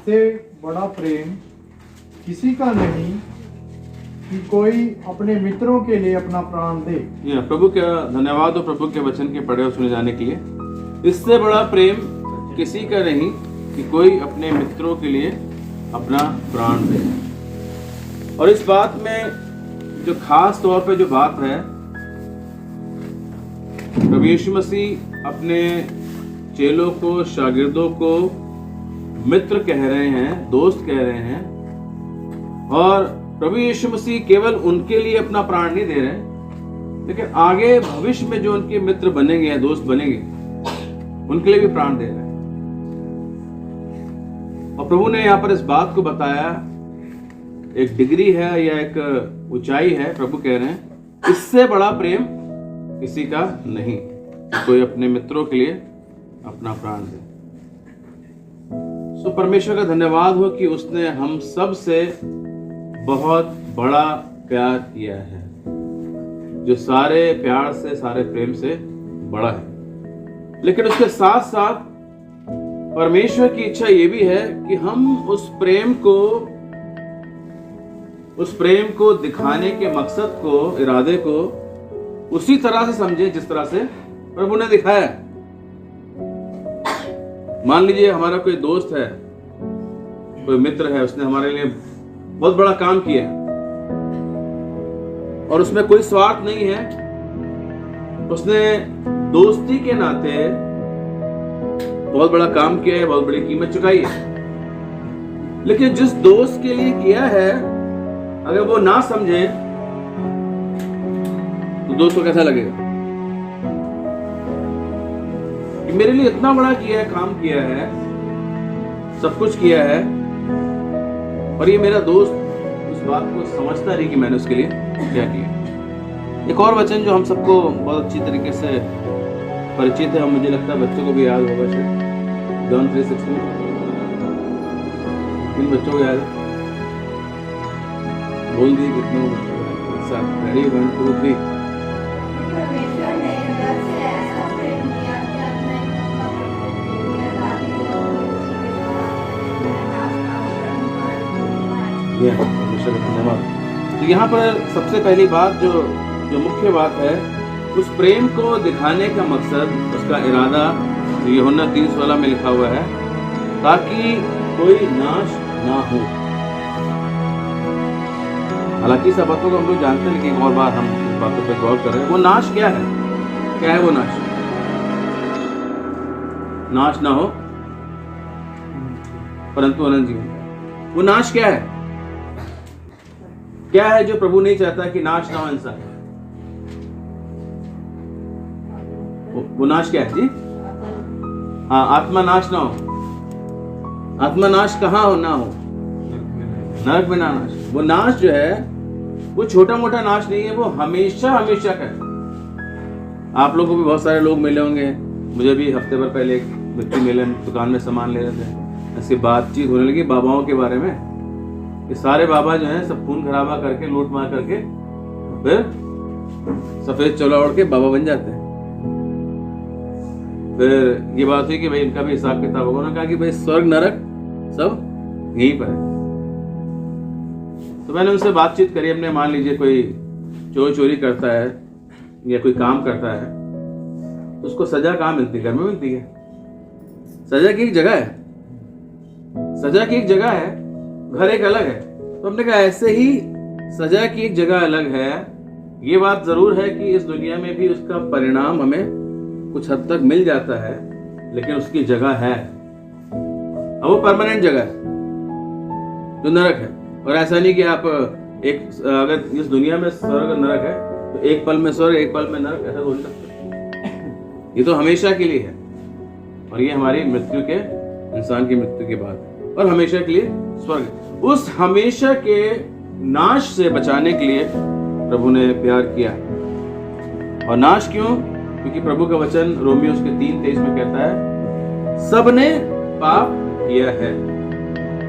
इससे बड़ा प्रेम किसी का नहीं कि कोई अपने मित्रों के लिए अपना प्राण दे। प्रभु का धन्यवाद हो प्रभु के वचन के पढ़े और सुने जाने के लिए। इससे बड़ा प्रेम किसी का नहीं कि कोई अपने मित्रों के लिए अपना प्राण दे। और इस बात में जो खास तौर पे जो बात है, प्रभु यीशु मसीह अपने चेलों को, शागिर्दों को मित्र कह रहे हैं, दोस्त कह रहे हैं। और प्रभु यीशु मसीह केवल उनके लिए अपना प्राण नहीं दे रहे, लेकिन आगे भविष्य में जो उनके मित्र बनेंगे, दोस्त बनेंगे, उनके लिए भी प्राण दे रहे हैं। और प्रभु ने यहाँ पर इस बात को बताया, एक डिग्री है या एक ऊंचाई है। प्रभु कह रहे हैं इससे बड़ा प्रेम किसी का नहीं, कोई अपने मित्रों के लिए अपना प्राण दे। सो परमेश्वर का धन्यवाद हो कि उसने हम सब से बहुत बड़ा प्यार किया है, जो सारे प्यार से, सारे प्रेम से बड़ा है। लेकिन उसके साथ साथ परमेश्वर की इच्छा ये भी है कि हम उस प्रेम को दिखाने के मकसद को, इरादे को उसी तरह से समझें जिस तरह से प्रभु ने दिखाया। मान लीजिए हमारा कोई दोस्त है, कोई मित्र है, उसने हमारे लिए बहुत बड़ा काम किया और उसमें कोई स्वार्थ नहीं है। उसने दोस्ती के नाते बहुत बड़ा काम किया है, बहुत बड़ी कीमत चुकाई है। लेकिन जिस दोस्त के लिए किया है, अगर वो ना समझे तो दोस्त को कैसा लगेगा कि मेरे लिए इतना बड़ा किया है, काम किया है, सब कुछ किया है, और ये मेरा दोस्त उस बात को समझता नहीं कि मैंने उसके लिए क्या किया। एक और वचन जो हम सबको बहुत अच्छी तरीके से परिचित है, और मुझे लगता है बच्चों को भी याद होगा शायद, जॉन 3:16। किन बच्चों को याद है? बोल दिए कितने रेडी? 1 2 3। धन्यवाद। तो यहाँ पर सबसे पहली बात जो मुख्य बात है, उस प्रेम को दिखाने का मकसद, उसका इरादा यूहन्ना 3:16 में लिखा हुआ है, ताकि कोई नाश ना हो। हालांकि सब बातों को हम लोग जानते हैं, लेकिन और बार हम इस बातों पर गौर कर रहे हैं। वो नाश क्या है? क्या है वो नाश? नाश ना हो परंतु अनंत जीवन। वो नाश क्या है? क्या है जो प्रभु नहीं चाहता कि नाश ना हो इंसान? वो नाश क्या है जी? हाँ, आत्मा नाश ना हो। आत्मा नाश कहाँ हो? ना हो नरक में ना नाश। वो नाश जो है वो छोटा मोटा नाश नहीं है, वो हमेशा हमेशा का है। आप लोगों को भी बहुत सारे लोग मिले होंगे, मुझे भी हफ्ते भर पहले एक व्यक्ति मिले, दुकान में सामान ले रहे थे। ऐसी बातचीत होने लगी बाबाओं के बारे में। ये सारे बाबा जो हैं सब खून खराबा करके, लूट मार करके, फिर सफेद चोला ओढ़ के बाबा बन जाते हैं। फिर ये बात हुई कि भाई इनका भी हिसाब किताब होगा। उन्होंने कहा कि भाई स्वर्ग नरक सब यहीं पर है। तो मैंने उनसे बातचीत करी। हमने, मान लीजिए कोई चोरी करता है या कोई काम करता है, तो उसको सजा कहाँ मिलती है? घर में मिलती है। सजा की एक जगह है, सजा की एक जगह है, घर एक अलग है। तो हमने कहा ऐसे ही सजा की एक जगह अलग है। ये बात जरूर है कि इस दुनिया में भी उसका परिणाम हमें कुछ हद तक मिल जाता है, लेकिन उसकी जगह है, अब वो परमानेंट जगह है जो नरक है। और ऐसा नहीं कि आप अगर इस दुनिया में स्वर्ग और नरक है तो एक पल में स्वर्ग, एक पल में नरक, ऐसा बोल सकते। ये तो हमेशा के लिए है, और ये हमारी मृत्यु के, इंसान की मृत्यु के बाद है, और हमेशा के लिए स्वर्ग। उस हमेशा के नाश से बचाने के लिए प्रभु ने प्यार किया। और नाश क्यों? क्योंकि प्रभु का वचन रोमियो उसके 3:23 में कहता है सबने पाप किया है,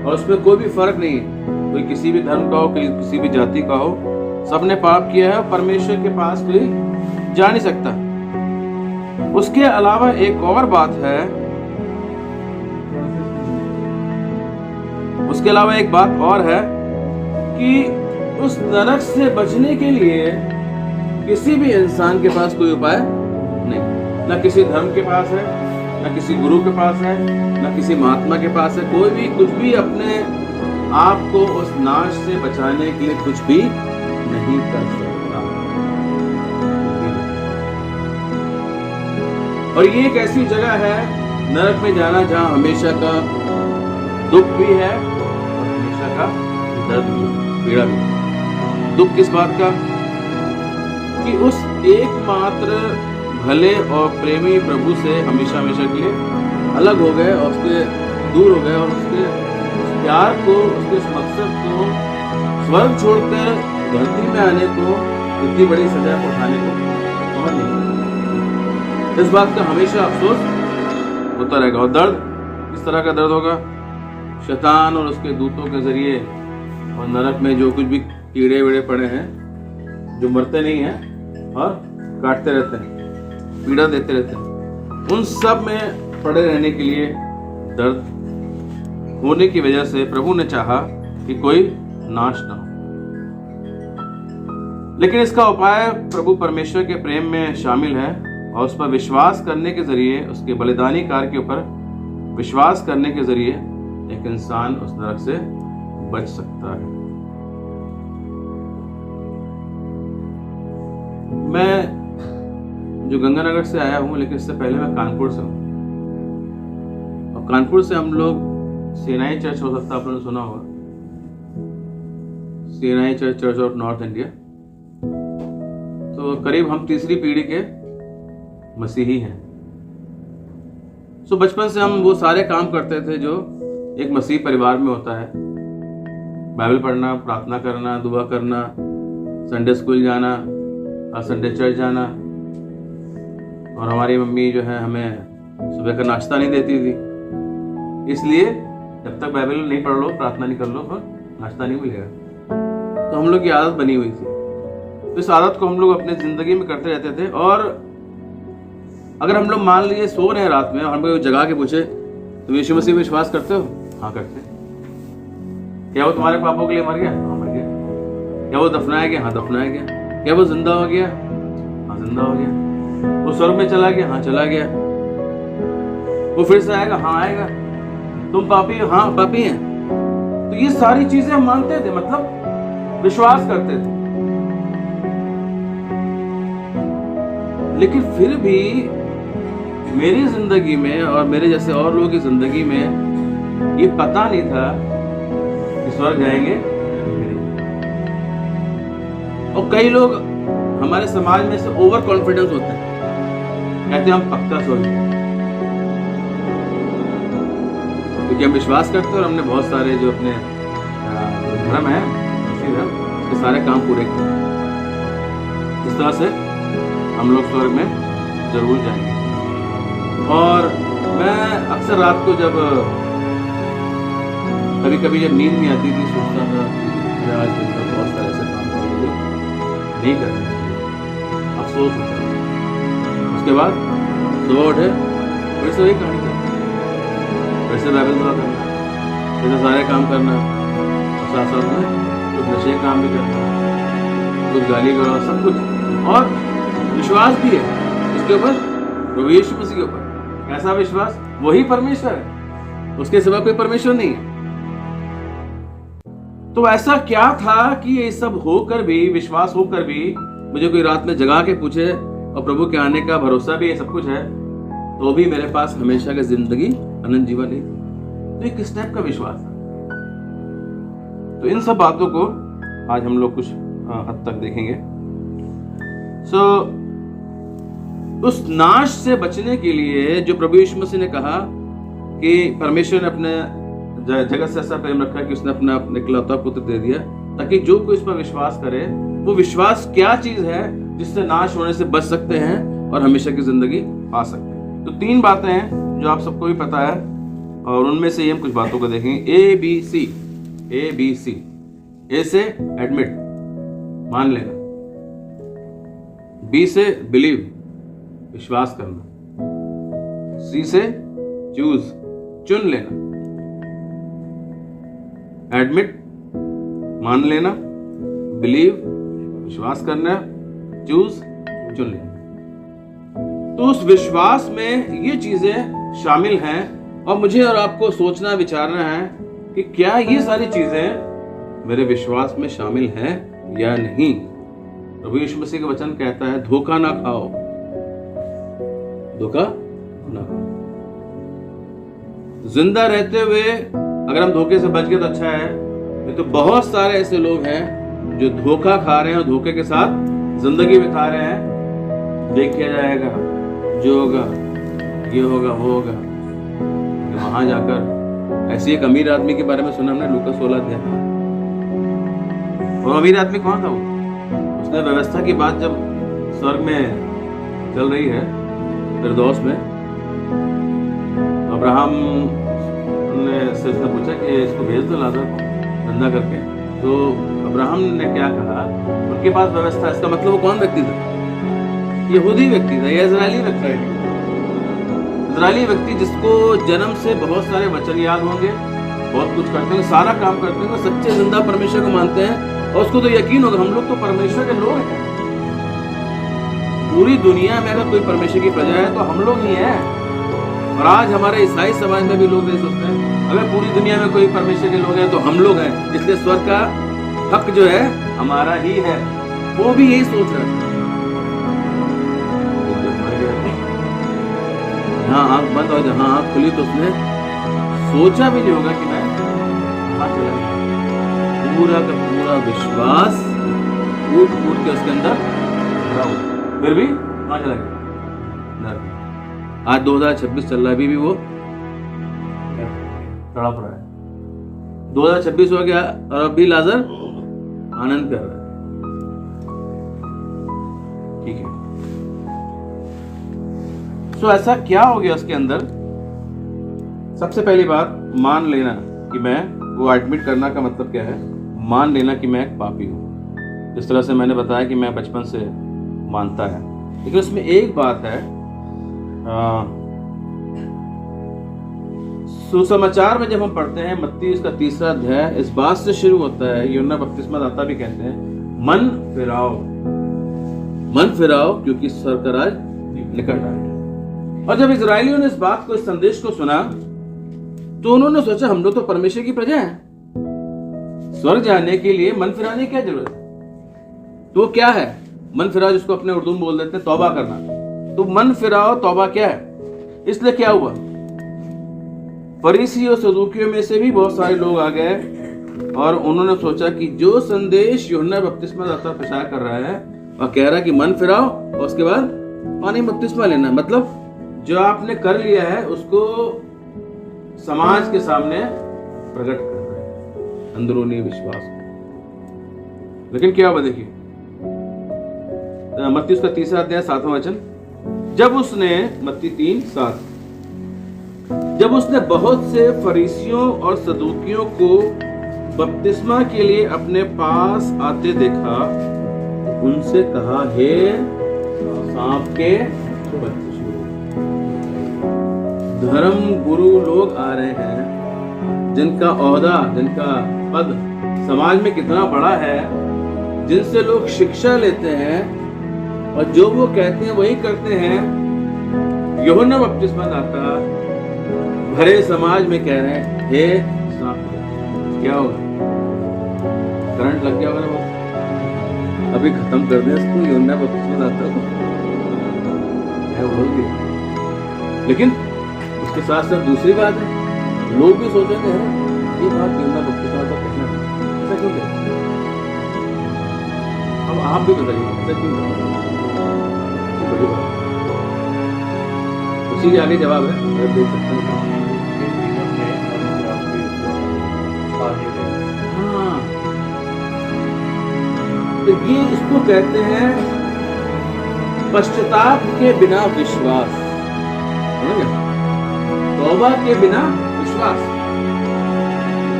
और उसमें कोई भी फर्क नहीं है, कोई किसी भी धर्म का हो, किसी भी जाति का हो, सबने पाप किया है और परमेश्वर के पास कोई जा नहीं सकता। उसके अलावा एक और बात है उसके अलावा एक बात और है कि उस नरक से बचने के लिए किसी भी इंसान के पास कोई उपाय नहीं, ना किसी धर्म के पास है, ना किसी गुरु के पास है, ना किसी महात्मा के पास है। कोई भी कुछ भी अपने आप को उस नाश से बचाने के लिए कुछ भी नहीं कर सकता। और ये एक ऐसी जगह है नरक में जाना जहां हमेशा का दुख भी है और हमेशा का दर्द भी, पीड़ा भी। दुख किस बात का? कि उस एकमात्र भले और प्रेमी प्रभु से हमेशा हमेशा के लिए अलग हो गए और उसके दूर हो गए, और उसके उस प्यार को, उसके उस मकसद को, स्वर्ग छोड़कर धरती में आने को, इतनी बड़ी सजा उठाने को समझ नहीं। इस बात का हमेशा अफसोस होता रहेगा। और दर्द किस तरह का दर्द होगा? शैतान और उसके दूतों के जरिए और नरक में जो कुछ भी कीड़े वीड़े पड़े हैं, जो मरते नहीं हैं और काटते रहते हैं, पीड़ा देते रहते हैं, उन सब में पड़े रहने के लिए दर्द होने की वजह से प्रभु ने चाहा कि कोई नाश ना हो। लेकिन इसका उपाय प्रभु परमेश्वर के प्रेम में शामिल है, और उस पर विश्वास करने के जरिए, उसके बलिदानी कार्य के ऊपर विश्वास करने के जरिए एक इंसान उस नरक से बच सकता है। मैं जो गंगानगर से आया हूँ, लेकिन इससे पहले मैं कानपुर से हूँ, और कानपुर से हम लोग सीनाई चर्च, हो सकता है आप लोगों ने सुना होगा, Sinai church of north India. तो करीब हम तीसरी पीढ़ी के मसीही हैं। सो बचपन से हम वो सारे काम करते थे जो एक मसीह परिवार में होता है। बाइबल पढ़ना, प्रार्थना करना, दुआ करना, संडे स्कूल जाना और संडे चर्च जाना। और हमारी मम्मी जो है हमें सुबह का नाश्ता नहीं देती थी, इसलिए जब तक बाइबल नहीं पढ़ लो, प्रार्थना नहीं कर लो, तो नाश्ता नहीं मिलेगा। तो हम लोग की आदत बनी हुई थी। तो इस आदत को हम लोग अपने ज़िंदगी में करते रहते थे। और अगर हम लोग मान लीजिए सो रहे हैं रात में, और हम लोग जगा के पूछे तुम यीशु मसीह में विश्वास करते हो? हाँ करते। क्या वो तुम्हारे पापों के लिए मर गया? हाँ मर गया। क्या वो दफनाया गया? हाँ दफनाया गया। क्या वो जिंदा हो गया? हाँ जिंदा हो गया। वो स्वर्ग में चला गया? हाँ चला गया। वो फिर से आएगा? हाँ आएगा। तुम पापी हो? हाँ पापी हैं। तो ये सारी चीजें हम मानते थे, मतलब विश्वास करते थे। लेकिन फिर भी मेरी जिंदगी में और मेरे जैसे और लोगों की जिंदगी में ये पता नहीं था कि स्वर्ग जाएंगे। और कई लोग हमारे समाज में से ओवर कॉन्फिडेंस होते हैं, कहते हैं हम पक्का स्वर्ग, क्योंकि हम विश्वास करते हैं और हमने बहुत सारे जो अपने धर्म है, इसी धर्म, उसके सारे काम पूरे किए। इस तरह से हम लोग स्वर्ग में जरूर जाएंगे। और मैं अक्सर रात को जब कभी कभी जब नींद नहीं आती थी, सोचता था कि आज दिन का बहुत सारे ऐसे काम करेंगे नहीं करने चाहिए, अफसोस होता है। उसके बाद सुबह उठे, फिर से वही कहानी करना, फिर से बाइबल दुआ करना, फिर से सारे काम करना, साथ साथ में कुछ नशे काम भी करना, कुछ गाली गलौज, सब कुछ। और विश्वास भी है इसके ऊपर, प्रभु यीशु मसीह के ऊपर। कैसा विश्वास? वही परमेश्वर है, उसके सिवा कोई परमेश्वर नहीं है। तो ऐसा क्या था कि ये सब होकर भी, विश्वास होकर भी, मुझे कोई रात में जगा के पूछे और प्रभु के आने का भरोसा भी, ये सब कुछ है, तो भी मेरे पास हमेशा की जिंदगी, अनंत जीवन नहीं। तो ये किस टाइप का विश्वास है? तो इन सब बातों को आज हम लोग कुछ हद तक देखेंगे। उस नाश से बचने के लिए जो प्रभु यीशु मसीह ने कहा कि परमेश्वर ने अपने जगत से ऐसा प्रेम रखा कि उसने अपना इकलौता पुत्र दे दिया, ताकि जो कोई इस पर विश्वास करे, वो विश्वास क्या चीज है जिससे नाश होने से बच सकते हैं और हमेशा की जिंदगी पा सकते हैं। तो 3 बातें हैं जो आप सबको भी पता है, और उनमें से हम कुछ बातों को देखेंगे। ABC। ए से एडमिट, मान लेना। बी से बिलीव, विश्वास करना। सी से चूज, चुन लेना। एडमिट मान लेना, बिलीव विश्वास करना, चूज चुन लेना। तो उस विश्वास में ये चीजें शामिल हैं और मुझे और आपको सोचना विचारना है कि क्या ये सारी चीजें मेरे विश्वास में शामिल हैं या नहीं। प्रभु यीशु मसीह का वचन कहता है धोखा ना खाओ, धोखा ना खाओ। जिंदा रहते हुए अगर हम धोखे से बच गए तो अच्छा है, नहीं तो बहुत सारे ऐसे लोग हैं जो धोखा खा रहे हैं और धोखे के साथ जिंदगी बिता रहे हैं। देख किया जाएगा, जो होगा ये होगा वो होगा। वहां जाकर ऐसे एक अमीर आदमी के बारे में सुना हमने लूका 16 अध्याय। और अमीर आदमी कौन था वो? उसने व्यवस्था की बात जब स्वर्ग में चल रही है फिरदौस में, अब्राहम ने से पूछा कि इसको भेज दो लाजर को धंधा करके। तो अब्राहम ने क्या कहा, उनके पास व्यवस्था। इसका मतलब वो कौन व्यक्ति था? यहूदी व्यक्ति था या इजरायली व्यक्ति था? इजरायली व्यक्ति जिसको जन्म से बहुत सारे वचन याद होंगे, बहुत कुछ करते हैं, सारा काम करते हैं, सच्चे जिंदा परमेश्वर को मानते हैं और उसको तो यकीन होगा हम लोग तो परमेश्वर के लोग हैं। पूरी दुनिया में अगर कोई परमेश्वर की प्रजा है तो हम लोग ही हैं। और आज हमारे ईसाई समाज में भी लोग ये सोचते हैं अगर पूरी दुनिया में कोई परमेश्वर के लोग हैं तो हम लोग हैं, इसलिए स्वर्ग का हक जो है हमारा ही है। वो भी यही सोच रहे हैं। जहाँ आंख बंद और जहाँ आंख खुली तो उसने सोचा भी नहीं होगा कि मैं वहां चला गया। पूरा का पूरा विश्वास कूट कूट के उसके अंदर भरा हुआ, फिर भी वहां चला गया। आज 2026 चल रहा है, अभी भी वो तड़प रहा है। 2026 हो गया और अभी लाजर आनंद कर रहा है। ठीक है, तो ऐसा क्या हो गया उसके अंदर? सबसे पहली बात मान लेना कि मैं, वो एडमिट करना का मतलब क्या है? मान लेना कि मैं एक पापी हूं। जिस तरह से मैंने बताया कि मैं बचपन से मानता है, लेकिन उसमें एक बात है, सुसमाचार में जब हम पढ़ते हैं मत्ती उसका 3रा अध्याय, इस बात से शुरू होता है। यूहन्ना बपतिस्मा दाता भी कहते हैं मन फिराओ, मन फिराओ क्योंकि स्वर्ग का राज निकट आया है। और जब इजरायलियों ने इस बात को, इस संदेश को सुना तो उन्होंने सोचा हम लोग तो परमेश्वर की प्रजा हैं, स्वर्ग जाने के लिए मन फिराने की क्या जरूरत है? तो क्या है मन फिराओ, जिसको अपने उर्दू में बोल देते हैं तौबा करना। तो मन फिराओ तौबा क्या है? इसलिए क्या हुआ, फरीसी और सदूकियों में से भी बहुत सारे लोग आ गए और उन्होंने सोचा कि जो संदेश यूहन्ना बपतिस्मा दाता प्रचार कर रहा है और कह रहा है कि मन फिराओ और उसके बाद पानी बपतिस्मा लेना, मतलब जो आपने कर लिया है उसको समाज के सामने प्रकट कर रहा है, अंदरूनी विश्वास को। लेकिन क्या हुआ देखिए, मत्ती उसका 3रा अध्याय 7वां वचन, जब उसने, मत्ती 3:7, जब उसने बहुत से फरीसियों और सदूकियों को बपतिस्मा के लिए अपने पास आते देखा, उनसे कहा, हे सांप के बच्चों, धर्म गुरु लोग आ रहे हैं जिनका ओहदा, जिनका पद समाज में कितना बड़ा है, जिनसे लोग शिक्षा लेते हैं और जो वो कहते हैं वही करते हैं। यूहन्ना बपतिस्मा दाता भरे समाज में कह रहे हैं हे सांप, क्या होगा? करंट लग गया होगा ना, अभी खत्म कर दें इसको, यूहन्ना बपतिस्मा दाता को बोल दिया। लेकिन उसके साथ साथ दूसरी बात है, लोग भी सोचेंगे ये बात यूहन्ना बपतिस्मा दाता कहना था, ऐसा क्यों कहते? अब आप भी बताइए ऐसा क्यों कहते? उसी के आगे जवाब है, अगर देख सकते हैं। हाँ, तो ये इसको कहते हैं पश्चाताप के बिना विश्वास, तौबा के बिना विश्वास।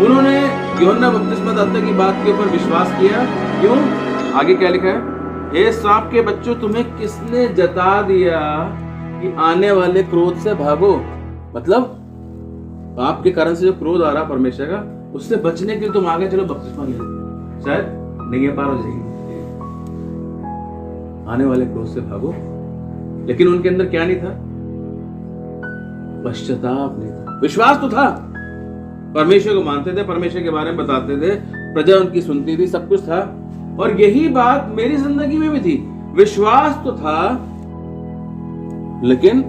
उन्होंने यूहन्ना बपतिस्मा दाता की बात के ऊपर विश्वास किया। क्यों? आगे क्या लिखा है, हे सांप के बच्चों, तुम्हें किसने जता दिया कि आने वाले क्रोध से भागो? मतलब पाप के कारण से जो क्रोध आ रहा परमेश्वर का, उससे बचने के लिए तुम आगे चलो बपतिस्मा ले लो, शायद नहीं पार हो जाएगी। आने वाले क्रोध से भागो। लेकिन उनके अंदर क्या नहीं था? पश्चाताप नहीं था। विश्वास तो था, परमेश्वर को मानते थे, परमेश्वर के बारे में बताते थे, प्रजा उनकी सुनती थी, सब कुछ था। और यही बात मेरी जिंदगी में भी थी। विश्वास तो था लेकिन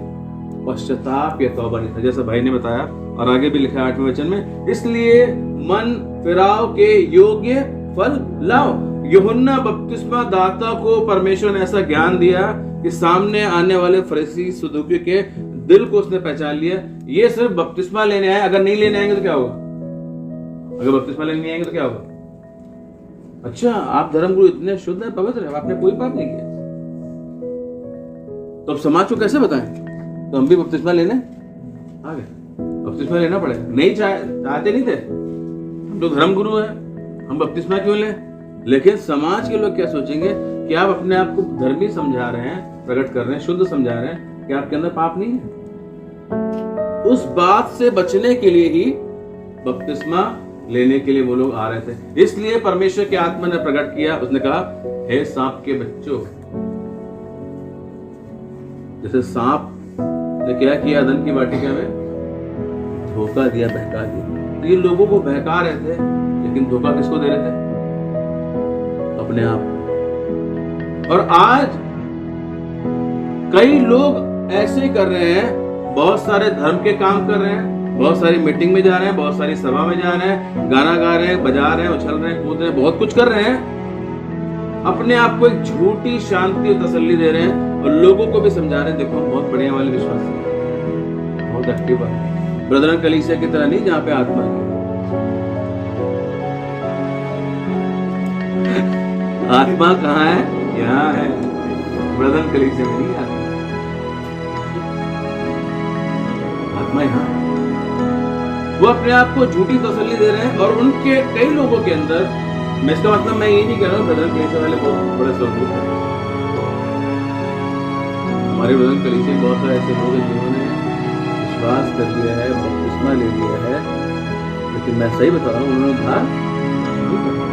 पश्चाताप या तौबा नहीं था, जैसा भाई ने बताया। और आगे भी लिखा है 8वें वचन में, इसलिए मन फिराव के योग्य फल लाओ। यूहन्ना बपतिस्मा दाता को परमेश्वर ने ऐसा ज्ञान दिया कि सामने आने वाले फरीसी सदूकियों के दिल को उसने पहचान लिया। ये सिर्फ बपतिस्मा लेने आए, अगर नहीं लेने आएंगे तो क्या होगा? अगर बपतिस्मा लेने नहीं आएंगे तो क्या होगा? अच्छा, आप धर्मगुरु इतने शुद्ध हैं, पवित्र हैं, आपने कोई पाप नहीं किया, तो अब समाज को कैसे बताएं? तो हम भी बपतिस्मा लेने आ गए। बपतिस्मा लेना पड़ेगा। नहीं चाहते नहीं थे, हम तो धर्मगुरु हैं, हम बपतिस्मा क्यों लें? लेकिन समाज के लोग क्या सोचेंगे कि आप अपने आप को धर्मी समझा रहे हैं, प्रकट कर रहे हैं, शुद्ध समझा रहे हैं कि आपके अंदर पाप नहीं है। उस बात से बचने के लिए ही बपतिस्मा लेने के लिए वो लोग आ रहे थे। इसलिए परमेश्वर की आत्मा ने प्रकट किया, उसने कहा, हे सांप के बच्चों। जैसे सांप ने क्या किया अदन की वाटिका में? धोखा दिया, बहका दिया। तो ये लोगों को बहका रहे थे, लेकिन धोखा किसको दे रहे थे? अपने आप। और आज कई लोग ऐसे कर रहे हैं, बहुत सारे धर्म के काम कर रहे हैं, बहुत सारी मीटिंग में जा रहे हैं, बहुत सारी सभा में जा रहे हैं, गाना गा रहे हैं, बजा रहे हैं, उछल रहे हैं, कूद रहे हैं, बहुत कुछ कर रहे हैं। अपने आप को एक झूठी शांति और तसल्ली दे रहे हैं और लोगों को भी समझा रहे हैं, देखो हम बहुत बढ़िया वाले विश्वास है, बहुत एक्टिव है, ब्रदरन कलीसिया की तरह नहीं जहां पे आत्मा है। आत्मा कहाँ है? यहाँ है, ब्रदरन कलीसिया में नहीं। आत्मा यहाँ है। वो अपने आप को झूठी तसल्ली दे रहे हैं और उनके कई लोगों के अंदर, मैं इसका मतलब मैं ये नहीं कह रहा हूँ ब्रदरन कलीसिया वाले बहुत बड़े स्वरूप हैं। हमारे ब्रदरन कलीसिया में बहुत सारे ऐसे लोग हैं जिन्होंने विश्वास कर लिया है, बपतिस्मा ले लिया है, लेकिन मैं सही बता रहा हूँ उन्होंने उद्धार नहीं किया।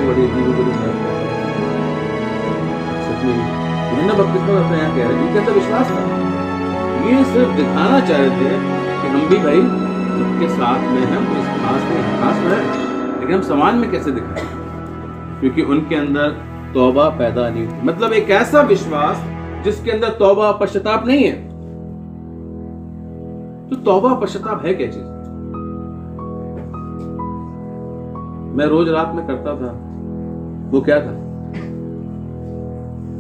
बड़ी बपतिस्मा करते हैं, कह रहे हैं कैसा विश्वास था। ये सिर्फ दिखाना चाह रहे थे कि हम भी भाई सबके साथ में हैं, तो इस खास में है, लेकिन हम समाज में कैसे दिखाएं? क्योंकि उनके अंदर तौबा पैदा नहीं हुई। मतलब एक ऐसा विश्वास जिसके अंदर तौबा पश्चाताप नहीं है। तो तौबा पश्चाताप है क्या चीज? मैं रोज रात में करता था, वो क्या था?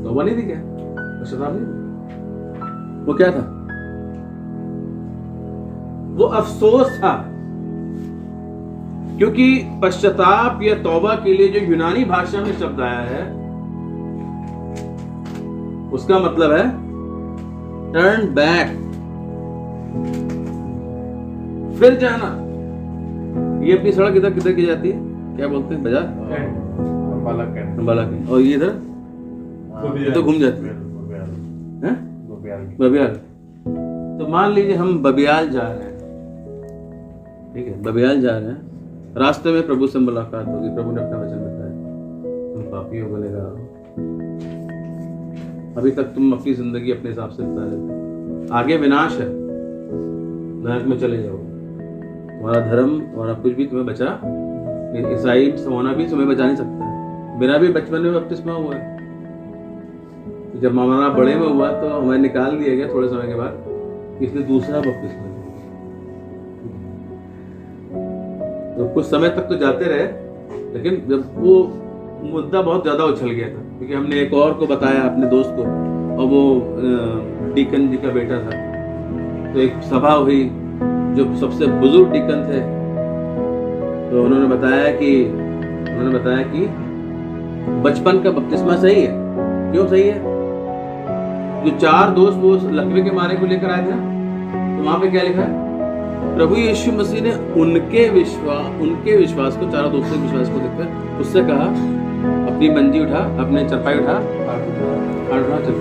तौबा नहीं थी क्या? पश्चाताप नहीं? वो क्या था? वो अफसोस था। क्योंकि पश्चाताप या तौबा के लिए जो यूनानी भाषा में शब्द आया है, उसका मतलब है टर्न बैक, फिर जाना। ये अपनी सड़क इधर किधर की जाती है? क्या बोलते हैं? बाजार, अंबाला की। और ये इधर तो घूम जाती है बबियाल। तो मान लीजिए हम बबियाल जा रहे हैं, ठीक है, बबियाल जा रहे हैं, रास्ते में प्रभु से मुलाकात होगी, प्रभु ने अपना वचन बताया, तुम पापी हो बोलेगा, अभी तक तुम अपनी जिंदगी अपने हिसाब से बिता रहे थे, आगे विनाश है, नरक में चले जाओ, तुम्हारा धर्म तुम्हारा कुछ भी तुम्हें बचा, ईसाई होना भी तुम्हें बचा नहीं सकता है। मेरा भी बचपन में बपतिस्मा हुआ है, जब हमारा बड़े में हुआ तो हमें निकाल दिया गया थोड़े समय के बाद, इसलिए दूसरा बपतिस्मा। तो कुछ समय तक तो जाते रहे, लेकिन जब वो मुद्दा बहुत ज्यादा उछल गया था, क्योंकि हमने एक और को बताया, अपने दोस्त को, और वो डीकन जी का बेटा था। तो एक सभा हुई, जो सबसे बुजुर्ग डीकन थे, तो उन्होंने बताया कि बचपन का बपतिस्मा सही है। क्यों सही है? जो 4 दोस्त वो लकवे के मारे को लेकर आए थे, तो वहां पे क्या लिखा है? प्रभु यीशु मसीह ने उनके विश्वास को, 4 दोस्तों के विश्वास को देखकर उससे कहा, अपनी मंजी उठा, अपने चरपाई उठा, चल।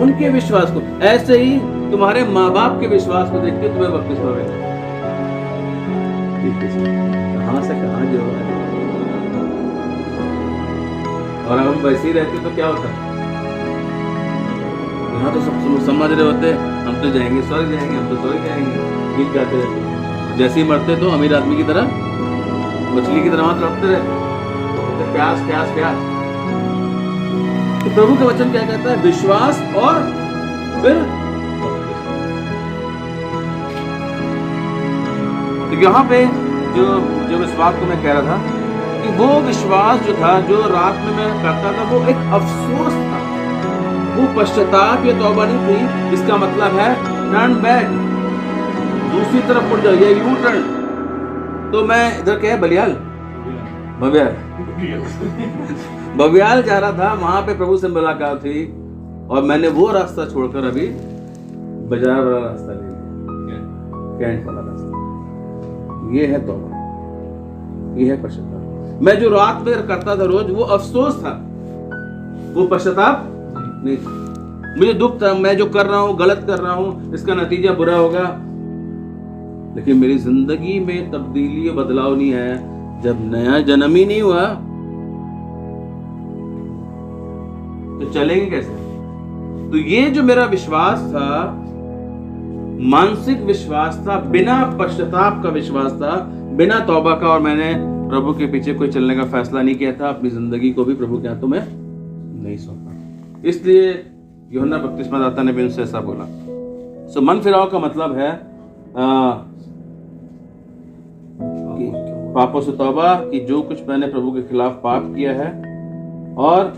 उनके विश्वास को, ऐसे ही तुम्हारे माँ बाप के विश्वास को देख के तुम्हें बपतिस्मा मिला। कहाँ से कहाँ जो है। और हम वैसे ही रहते तो क्या होता, यहाँ तो सब समझ रहे होते हम तो जाएंगे स्वर्ग जाएंगे, हम तो स्वर्ग जाएंगे, गीत गाते रहते। जैसे ही मरते तो अमीर आदमी की तरह मछली की तरह वहां तड़पते रहते, प्यास प्यास प्यास। तो प्रभु का वचन क्या कहता है? विश्वास और फिर तो यहाँ पे जो इस बात को मैं कह रहा था कि वो विश्वास जो था, जो रात में मैं करता था, वो एक अफसोस था, वो पश्चाताप या तौबा नहीं थी। इसका मतलब है टर्न बैक, दूसरी तरफ मुड़ जाओ, या यू टर्न। तो मैं इधर क्या है, बलियाल बबियाल जा रहा था, वहां पे प्रभु से मुलाकात हुई और मैंने वो रास्ता छोड़कर अभी बाजार वाला रास्ता ले लिया, कैंट वाला रास्ता। ये है तौबा, ये है पश्चाताप। मैं जो रात में करता था रोज, वो अफसोस था, वो पश्चाताप नहीं था। मुझे दुख था, मैं जो कर रहा हूं गलत कर रहा हूं, इसका नतीजा बुरा होगा। लेकिन मेरी जिंदगी में तब्दीली बदलाव नहीं आया जब नया जन्म ही नहीं हुआ, तो चलेंगे कैसे? तो ये जो मेरा विश्वास था, मानसिक विश्वास था, बिना पश्चाताप का विश्वास था, बिना तौबा का, और मैंने प्रभु के पीछे कोई चलने का फैसला नहीं किया था, अपनी जिंदगी को भी प्रभु के हाथों में नहीं सौंपा। इसलिए यूहन्ना बपतिस्मादाता ने भी उनसे ऐसा बोला। सो मन फिराव का मतलब है कि पापों से तौबा, कि जो कुछ मैंने प्रभु के खिलाफ पाप किया है और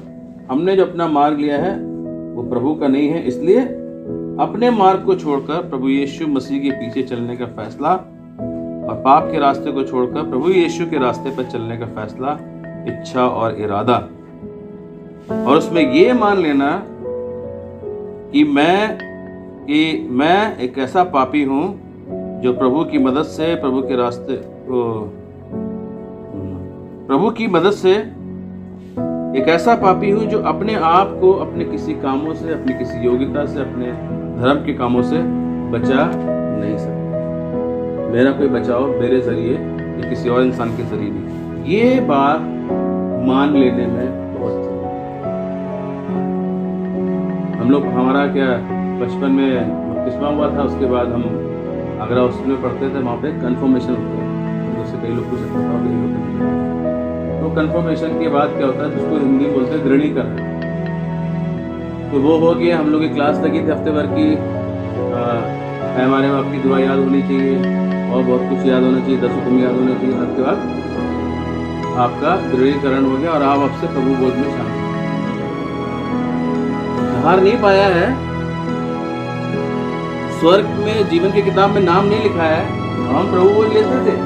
हमने जो अपना मार्ग लिया है वो प्रभु का नहीं है, इसलिए अपने मार्ग को छोड़कर प्रभु यीशु मसीह के पीछे चलने का फैसला, और पाप के रास्ते को छोड़कर प्रभु यीशु के रास्ते पर चलने का फैसला, इच्छा और इरादा। और उसमें ये मान लेना कि मैं एक ऐसा पापी हूं जो प्रभु की मदद से एक ऐसा पापी हूं जो अपने आप को अपने किसी कामों से, अपनी किसी योग्यता से, अपने धर्म के कामों से बचा नहीं सकता। मेरा कोई बचाव मेरे जरिए या किसी और इंसान के जरिए नहीं। ये बात मान लेने में बहुत हम लोग, हमारा क्या बचपन में बपतिस्मा हुआ था, उसके बाद हम आगरा हॉस्टल में पढ़ते थे, वहाँ पे कन्फर्मेशन होता है, उससे कई लोग पूछ सकते हैं, कई लोग तो कन्फर्मेशन के बाद क्या होता है, जिसको हिंदी बोलते हैं दृढ़ीकरण। तो वो हो गया, हम लोग की क्लास लगी थी हफ्ते भर की, हमारे बाप की दुआ याद होनी चाहिए और बहुत कुछ याद होना चाहिए, 10 हुक्म याद होना चाहिए। उसके बाद आपका दृढ़ीकरण हो गया और आप अब से प्रभु बोध में शामिल। हार नहीं पाया है, स्वर्ग में जीवन की किताब में नाम नहीं लिखा है, हम प्रभु बोध लेते थे,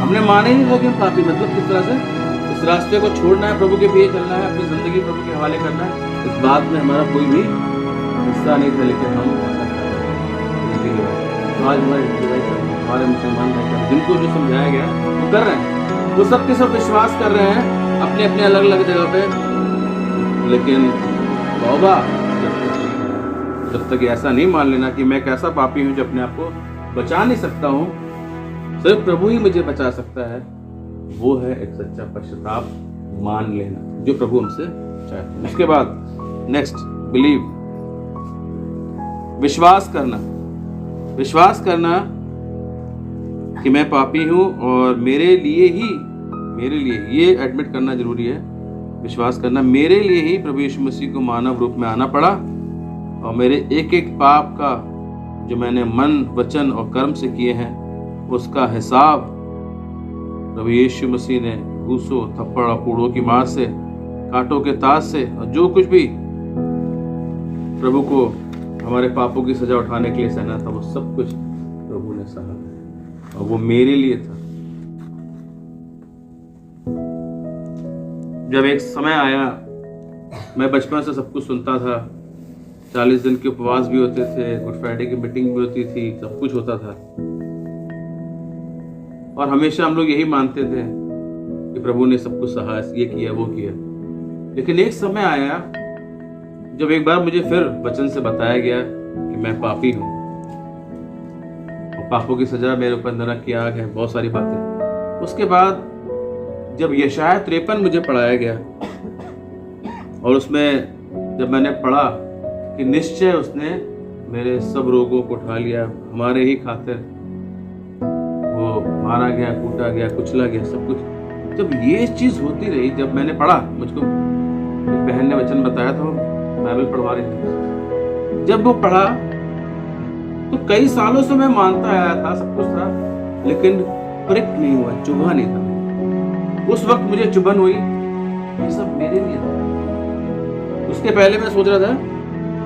हमने माने ही नहीं था कि हम पापी। मतलब किस तरह से इस रास्ते को छोड़ना है, प्रभु के पीछे चलना है, अपनी जिंदगी प्रभु के हवाले करना है, इस बात में हमारा कोई भी हिस्सा नहीं था। लेकिन हम ऐसा कर रहे हैं। आज हमारे मुसलमान नहीं कर रहे, जिनको जो समझाया गया वो कर रहे हैं, वो सबके सब विश्वास कर रहे हैं अपने अपने अलग अलग जगह पे। लेकिन तौबा जब तक ऐसा नहीं मान लेना कि मैं कैसा पापी हूं जो अपने आप को बचा नहीं सकता हूं, सिर्फ प्रभु ही मुझे बचा सकता है, वो है एक सच्चा पश्चाताप मान लेना जो प्रभु हमसे चाहते हैं। उसके बाद नेक्स्ट, बिलीव, विश्वास करना कि मैं पापी हूं और मेरे लिए ये एडमिट करना जरूरी है। विश्वास करना, मेरे लिए ही प्रभु यीशु मसीह को मानव रूप में आना पड़ा और मेरे एक एक पाप का जो मैंने मन, वचन और कर्म से किए हैं उसका हिसाब प्रभु यीशु मसीह ने घूसों, थप्पड़ और पूड़ों की मार से, कांटों के ताज से, और जो कुछ भी प्रभु को हमारे पापों की सजा उठाने के लिए सहना था, वो सब कुछ प्रभु ने सहा और वो मेरे लिए था। जब एक समय आया, मैं बचपन से सब कुछ सुनता था, 40 दिन के उपवास भी होते थे, गुड फ्राइडे की मीटिंग भी होती थी, सब कुछ होता था और हमेशा हम लोग यही मानते थे कि प्रभु ने सब कुछ सहा, ये किया वो किया। लेकिन एक समय आया जब एक बार मुझे फिर वचन से बताया गया कि मैं पापी हूं पापों की सजा मेरे ऊपर नरक की आग है, बहुत सारी बातें। उसके बाद जब यशाया 53 मुझे पढ़ाया गया और उसमें जब मैंने पढ़ा कि निश्चय उसने मेरे सब रोगों को उठा लिया, हमारे ही खातिर वो मारा गया, कूटा गया, कुचला गया, सब कुछ। जब ये चीज होती रही, जब मैंने पढ़ा, मुझको एक बहन ने वचन बताया था, बाइबल पढ़वा रही थी, जब वो पढ़ा तो कई सालों से मैं मानता आया था, सब कुछ था, लेकिन प्रिक नहीं हुआ, चुभा नहीं था। उस वक्त मुझे चुभन हुई, ये सब मेरे लिए था। उसके पहले मैं सोच रहा था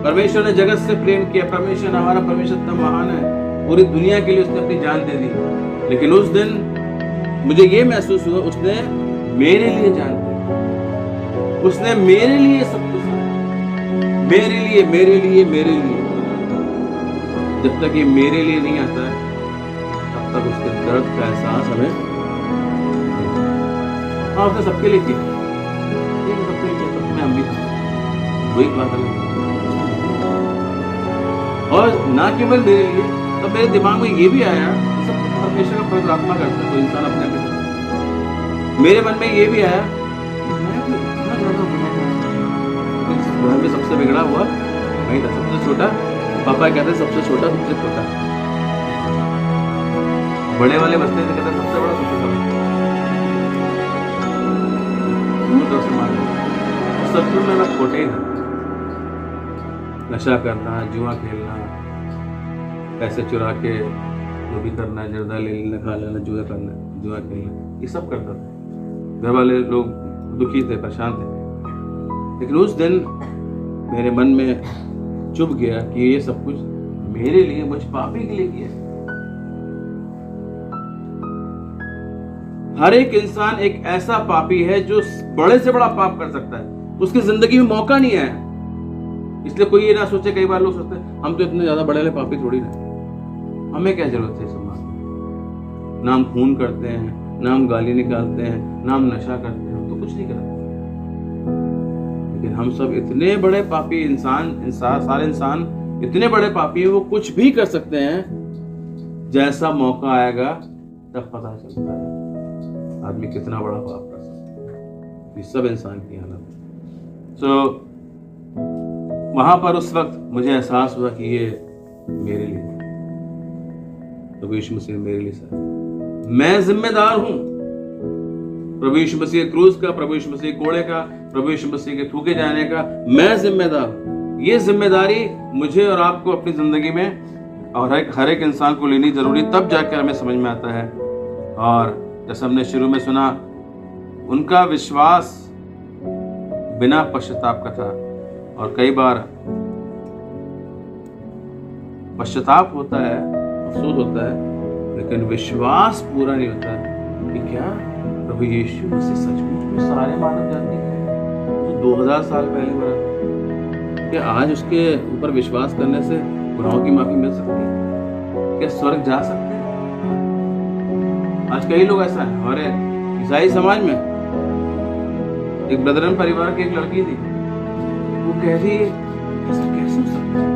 परमेश्वर ने जगत से प्रेम किया, परमेश्वर, हमारा परमेश्वर इतना महान है, पूरी दुनिया के लिए उसने अपनी जान दे दी। लेकिन उस दिन मुझे ये महसूस हुआ उसने मेरे लिए जान दी, उसने मेरे लिए सब कुछ, मेरे लिए, मेरे लिए, मेरे लिए। जब तक ये मेरे लिए नहीं आता है तब तक उसके दर्द का एहसास हमें, हाँ उसने सबके लिए किया, सबके लिए, सबने हम भी, वही बात है। और ना केवल मेरे लिए, तब मेरे दिमाग में ये भी आया, सब परमेश्वर का पवित्र आत्मा करता है, कोई इंसान अपने आप करता। मेरे मन में ये भी आया, मैं तो इतना ज्यादा बड़ा, घर में सबसे बिगड़ा हुआ वही था, सबसे छोटा। पापा कहते सबसे छोटा, सबसे छोटा, बड़े वाले बचते थे, कहते सबसे बड़ा, सबसे छोटा, शत्रु में मैं छोटे ही था। नशा करना, जुआ खेलना, पैसे चुरा के जो भी करना, जर्दा ले लेना, खा लेना, जुआ करना, जुआ खेलना, ये सब करता था। घर वाले लोग दुखी थे, परेशान थे। लेकिन उस दिन मेरे मन में चुभ गया कि ये सब कुछ मेरे लिए, मुझ पापी के लिए किया। हर एक इंसान एक ऐसा पापी है जो बड़े से बड़ा पाप कर सकता है, उसकी जिंदगी में मौका नहीं है। इसलिए कोई ये ना सोचे, कई बार लोग सोचते हैं हम तो इतने ज्यादा बड़े वाले पापी थोड़ी ना, हमें क्या जरूरत है समाज। ना हम खून करते हैं, ना हम गाली निकालते हैं, ना हम नशा करते हैं, हम तो कुछ नहीं करते। लेकिन हम सब इतने बड़े पापी इंसान, सारे इंसान इतने बड़े पापी हैं, वो कुछ भी कर सकते हैं। जैसा मौका आएगा तब पता चलता है आदमी कितना बड़ा पाप कर सकता है। ये सब इंसान की हालत है। सो वहां पर उस वक्त मुझे एहसास हुआ कि ये मेरे लिए, प्रभु यीशु मसीह मेरे लिए सर, मैं जिम्मेदार हूं। प्रभु यीशु मसीह के क्रूस का, प्रभु यीशु मसीह के कोड़े का, प्रभु यीशु मसीह के थूके जाने का मैं जिम्मेदार। ये जिम्मेदारी मुझे और आपको अपनी जिंदगी में और हर एक इंसान को लेनी जरूरी, तब जाकर हमें समझ में आता है। और जैसे हमने शुरू में सुना, उनका विश्वास बिना पश्चाताप का था। और कई बार पश्चाताप होता है, अफसोस होता है, लेकिन विश्वास पूरा नहीं होता कि क्या प्रभु यीशु मसीह सचमुच में सारे मानव जाति के जो 2000 साल पहले मरा था, क्या आज उसके ऊपर विश्वास करने से गुनाहों की माफी मिल सकती है? क्या स्वर्ग जा सकते हैं? आज कई लोग ऐसा है। हमारे ईसाई समाज में एक ब्रदरन परिवार की एक लड़की थी, वो कह रही है ऐसा कैसे हो सकता है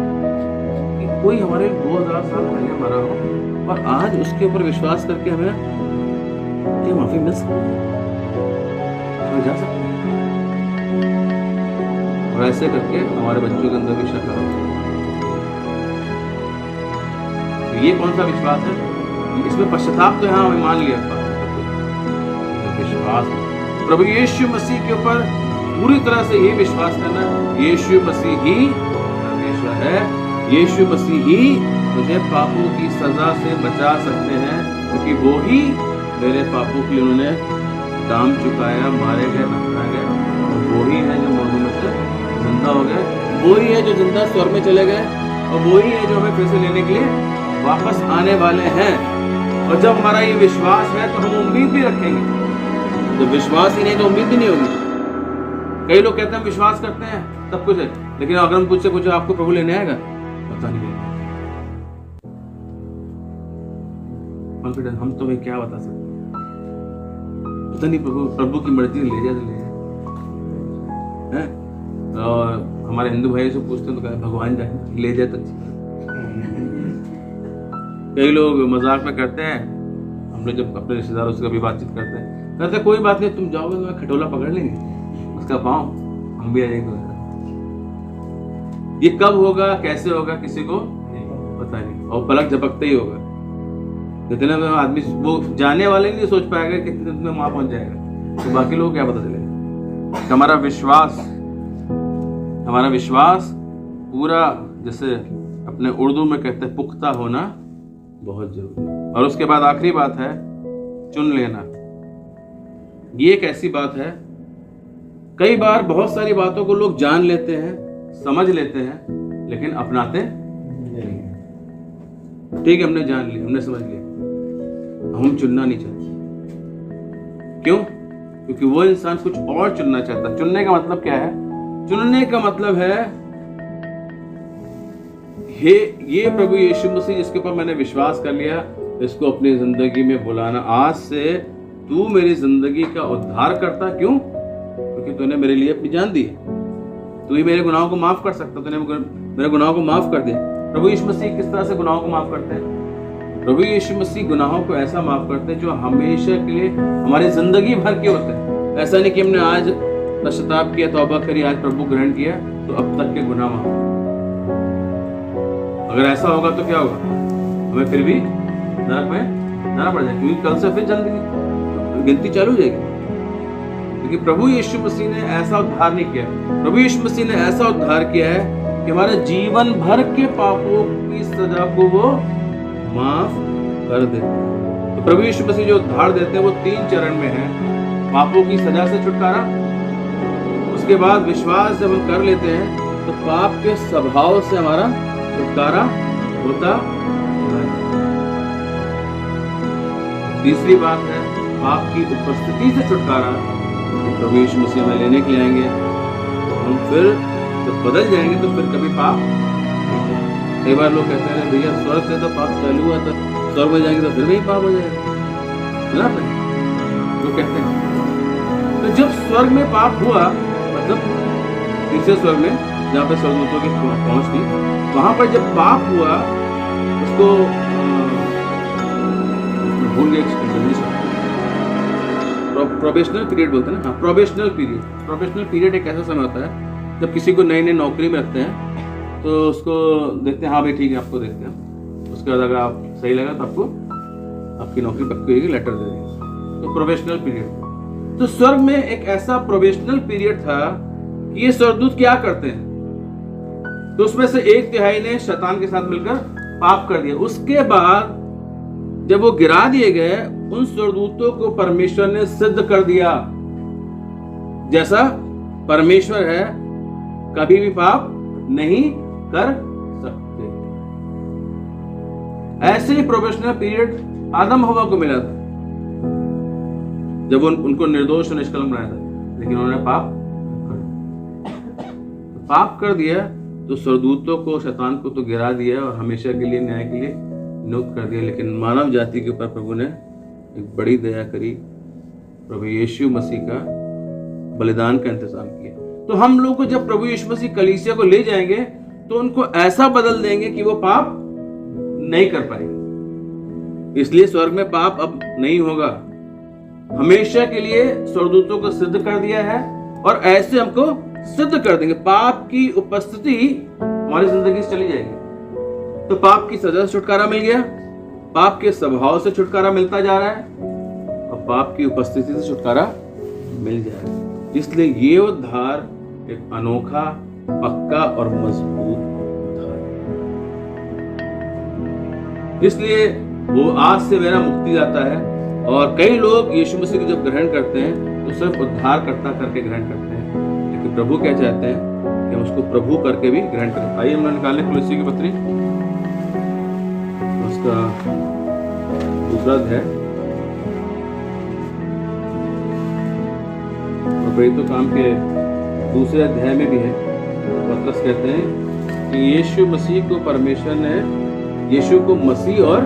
कि कोई हमारे 2000 साल पहले मरा हो और आज उसके ऊपर विश्वास करके हमें क्या माफी मिल सकती है, जा सकते हैं। और ऐसे करके हमारे बच्चों के अंदर भी शक आ रहा है। तो ये कौन सा विश्वास है? इसमें पश्चाताप तो यहाँ मान लिया, विश्वास प्रभु यीशु मसीह के ऊपर पूरी तरह से ये विश्वास करना, यीशु मसीह ही परमेश्वर है, यीशु मसीह ही मुझे पापों की सजा से बचा सकते हैं, क्योंकि वो ही मेरे पापों के लिए उन्होंने दाम चुकाया, मारे गए, दफनाए गए। और वो ही है जो मौतों में से जिंदा हो गए, वो ही है जो जिंदा स्वर्ग में चले गए, और वो ही है जो हमें फिर से लेने के लिए वापस आने वाले हैं। और जब हमारा ये विश्वास है तो हम उम्मीद भी रखेंगे। तो विश्वास ही नहीं तो उम्मीद भी नहीं होगी। कई लोग कहते हैं विश्वास करते हैं सब कुछ है, लेकिन अगर हम कुछ से कुछ आपको प्रभु लेने आएगा, पता नहीं है। कॉन्फिडेंस हम तुम्हें क्या बता सकते हैं, पता नहीं। प्रभु की मर्जी ले जाए तो ले जाए। और हमारे हिंदू भाई से पूछते हैं तो कहते भगवान जाए ले जाए तो कई लोग मजाक में करते हैं, हम लोग जब अपने रिश्तेदारों से कभी बातचीत करते हैं, कहते हैं कोई बात नहीं, तुम जाओगे तो मैं खटोला पकड़ लेंगे, उसका पाँव हम भी आ जाएंगे। ये कब होगा, कैसे होगा, किसी को पता नहीं, और पलक झपकते ही होगा। कितने में आदमी वो जाने वाले नहीं सोच पाएगा कितने दिन में वहां पहुंच जाएगा, तो बाकी लोग क्या पता चलेगा। हमारा विश्वास पूरा, जैसे अपने उर्दू में कहते हैं, पुख्ता होना बहुत जरूरी है। और उसके बाद आखिरी बात है चुन लेना। ये एक ऐसी बात है, कई बार बहुत सारी बातों को लोग जान लेते हैं, समझ लेते हैं, लेकिन अपनाते नहीं। ठीक है, हमने जान लिया, हमने समझ लिया, हम चुनना नहीं चाहते। क्यों? क्योंकि वो इंसान कुछ और चुनना चाहता है। चुनने का मतलब क्या है? चुनने का मतलब है, हे ये प्रभु यीशु मसीह जिसके ऊपर मैंने विश्वास कर लिया, इसको अपनी जिंदगी में बुलाना। आज से तू मेरी जिंदगी का उद्धार करता। क्यों? क्योंकि तूने मेरे लिए अपनी जान दी। तू ही मेरे गुनाहों को माफ कर सकता, तूने मेरे गुनाहों को माफ कर दिया। प्रभु यीशु मसीह किस तरह से गुनाहों को माफ करते हैं? प्रभु यीशु मसीह गुनाहों को ऐसा माफ करते हैं जो हमेशा के लिए हमारी जिंदगी भर के होते हैं। ऐसा नहीं कि हमने आज पश्चाताप किया, तौबा करी, आज प्रभु ग्रहण किया तो अब तक के गुनाह माफ। अगर ऐसा होगा तो क्या होगा? हमें फिर भी नरक में जाना पड़ जाएगा, क्योंकि कल से फिर जिंदगी गिनती चालू हो जाएगी। क्योंकि प्रभु यीशु मसीह ने ऐसा उद्धार नहीं किया। प्रभु यीशु मसीह ने ऐसा उद्धार किया है कि हमारे जीवन भर के पापों की सजा को वो माफ कर देते हैं। तो प्रभु यीशु मसीह जो उद्धार देते हैं वो 3 चरण में है। पापों की सजा से छुटकारा, उसके बाद विश्वास जब हम कर लेते हैं तो पाप के स्वभाव से हमारा छुटकारा होता है। तीसरी बात है पाप की उपस्थिति से छुटकारा। प्रभु यीशु मसीह में लेने के लिए आएंगे तो हम फिर जब बदल जाएंगे तो फिर कभी पाप नहीं होगा। कई बार लोग कहते हैं भैया स्वर्ग से तो पाप चालू हुआ था, स्वर्ग में जाएंगे तो फिर भी पाप हो जाएगा, है ना? लोग कहते हैं। तो जब स्वर्ग में पाप हुआ, मतलब तीसरे स्वर्ग में जहाँ पे स्वर्गदूतों की पहुंच थी, वहां पर जब पाप हुआ उसको भूल गए, प्रोबेशनल पीरियड बोलते हैं ना। हाँ, प्रोबेशनल पीरियड एक ऐसा समय होता है जब किसी को नई नई नौकरी में रखते हैं तो उसको देखते हैं, हाँ भाई ठीक है आपको देखते हैं, उसके बाद अगर आप सही लगा तो आपको आपकी नौकरी पक्की होगी, लेटर दे देंगे। तो प्रोबेशनल पीरियड। तो स्वर्ग में एक ऐसा प्रोबेशनल पीरियड था कि ये स्वर्गदूत क्या करते हैं, तो उसमें से 1/3 ने शैतान के साथ मिलकर पाप कर दिया। उसके बाद जब वो गिरा दिए गए, उन स्वर्गदूतों को परमेश्वर ने सिद्ध कर दिया जैसा परमेश्वर है, कभी भी पाप नहीं कर सकते। ऐसे ही प्रोबेशनल पीरियड आदम हवा को मिला था जब उनको निर्दोष और निष्कलंक बनाया था, लेकिन उन्होंने पाप कर दिया। तो स्वर्गदूतों को, शैतान को तो गिरा दिया और हमेशा के लिए न्याय के लिए नियुक्त कर दिया। लेकिन मानव जाति के ऊपर प्रभु ने एक बड़ी दया करी, प्रभु यीशु मसीह का बलिदान का इंतजाम किया। तो हम लोग को जब प्रभु यीशु मसीह कलीसिया को ले जाएंगे तो उनको ऐसा बदल देंगे कि वो पाप नहीं कर पाएंगे। इसलिए स्वर्ग में पाप अब नहीं होगा, हमेशा के लिए स्वर्गदूतों को सिद्ध कर दिया है और ऐसे हमको सिद्ध कर देंगे। पाप की उपस्थिति हमारी जिंदगी से चली जाएगी। तो पाप की सजा से छुटकारा मिल गया, पाप के स्वभाव से छुटकारा मिलता जा रहा है और पाप की उपस्थिति से छुटकारा मिल जाएगा। इसलिए ये उद्धार एक अनोखा, पक्का और मजबूत उद्धार है। इसलिए वो आज से मेरा मुक्ति जाता है। और कई लोग यीशु मसीह को जब ग्रहण करते हैं तो सिर्फ उद्धारकर्ता करके ग्रहण करते हैं, लेकिन प्रभु क्या चाहते हैं कि हम उसको प्रभु करके भी ग्रहण करें। आइए हम निकालें कुलुस्सी की पत्री, उसका दूसरा अध्याय। और प्रेरितों काम के दूसरे अध्याय में भी है, पतरस कहते हैं कि यीशु मसीह को परमेश्वर ने यीशु को मसीह और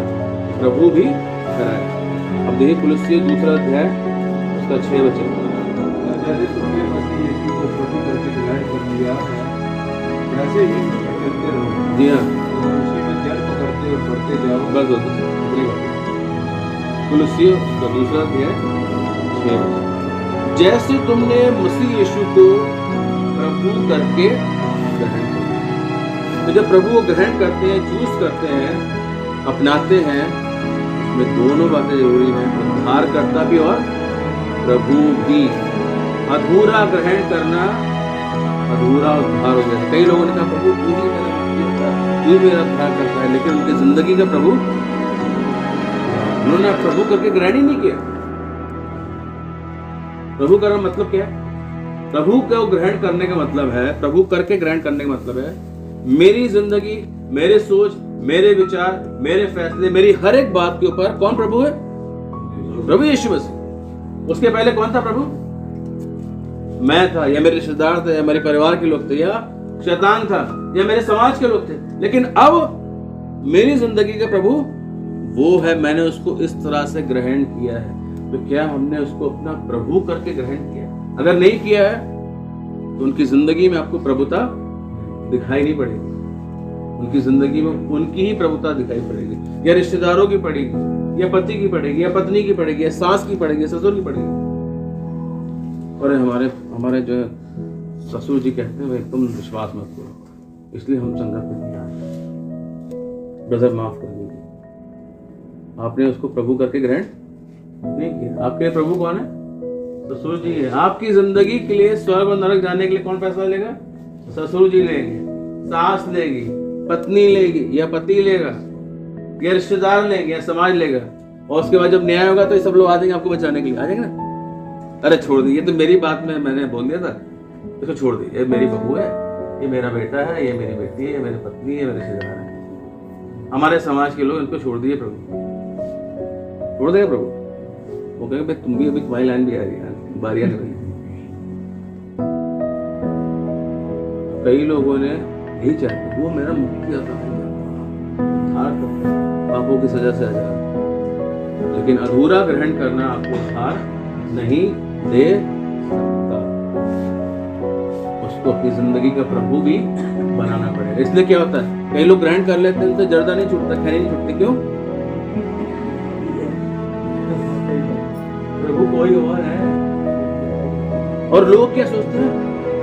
प्रभु भी कराया। अब देखिए कुलुस्सी दूसरा अध्याय उसका 6 वचन। जैसे तुमने मसीह यीशु को प्रभु करके ग्रहण कर लिया है, वैसे ही करते रहो। जी हाँ, और उसी में जल पकड़ते और बस इतनी बात है। कुलुस्सियों का दूसरा अध्याय 6। जैसे तुमने मसीह यीशु को प्रभु करके ग्रहण किया। तो जब प्रभु को ग्रहण करते हैं, चूज करते हैं, अपनाते हैं, उसमें दोनों बातें जरूरी हैं, उद्धारकर्ता भी और प्रभु भी। अधूरा ग्रहण करना अधूरा उद्धार हो जाता है। कई लोगों ने कहा प्रभु तू मेरा उद्धार करता है, लेकिन उनकी जिंदगी का प्रभु, उन्होंने प्रभु करके ग्रहण ही नहीं किया। प्रभु करना मतलब क्या है? प्रभु को ग्रहण करने का मतलब है, प्रभु करके ग्रहण करने का मतलब है, मेरी जिंदगी, मेरे सोच, मेरे विचार, मेरे फैसले, मेरी हर एक बात के ऊपर कौन प्रभु है? प्रभु यीशु मसीह। उसके पहले कौन था प्रभु? मैं था, या मेरे रिश्तेदार थे, या मेरे परिवार के लोग थे, या शैतान था, या मेरे समाज के लोग थे। लेकिन अब मेरी जिंदगी का प्रभु वो है, मैंने उसको इस तरह से ग्रहण किया है। तो क्या हमने उसको अपना प्रभु करके ग्रहण किया? अगर नहीं किया है तो उनकी जिंदगी में आपको प्रभुता दिखाई नहीं पड़ेगी। उनकी जिंदगी में उनकी ही प्रभुता दिखाई पड़ेगी, या रिश्तेदारों की पड़ेगी, या पति की पड़ेगी, या पत्नी की पड़ेगी, या सास की पड़ेगी, ससुर की पड़ेगी। और हमारे जो ससुर जी कहते हैं भाई तुम विश्वास मत करो, इसलिए हम संगत में नहीं आए। ब्रदर माफ कर दीजिए, आपने उसको प्रभु करके ग्रहण नहीं किया। आपके प्रभु कौन है? ससुर जी है। आपकी जिंदगी के लिए, स्वर्ग और नरक जाने के लिए कौन फैसला लेगा? ससुर जी लेंगे, सास लेगी, पत्नी लेगी, या पति लेगा, या रिश्तेदार लेंगे, या समाज लेगा। और उसके बाद जब न्याय होगा तो ये सब लोग आ जाएंगे आपको बचाने के लिए। आ जाएंगे ना? अरे छोड़ दीजिए, तो मेरी बात में मैंने बोल दिया था, इसको छोड़ दीजिए, ये मेरी बहू है, ये मेरा बेटा है, ये मेरी बेटी है, ये मेरी पत्नी है, मेरे रिश्तेदार है, हमारे समाज के लोग, इनको छोड़ दिए प्रभु। छोड़ देगा प्रभु? वो कहेंगे भाई तुम भी अभी तुम्हारी लाइन भी आ रही है, बारी आ रही। कई लोगों ने यही चाहते, वो मेरा मुक्ति आता है, पापों की सजा से आजाद। लेकिन अधूरा ग्रहण करना आपको उद्धार नहीं दे सकता। उसको अपनी जिंदगी का प्रभु भी बनाना पड़ेगा। इसलिए क्या होता है, कई लोग ग्रहण कर लेते हैं तो जर्दा नहीं छूटता, खैनी नहीं छूटती। क्यों? प्रभु कोई और है। और लोग क्या सोचते हैं,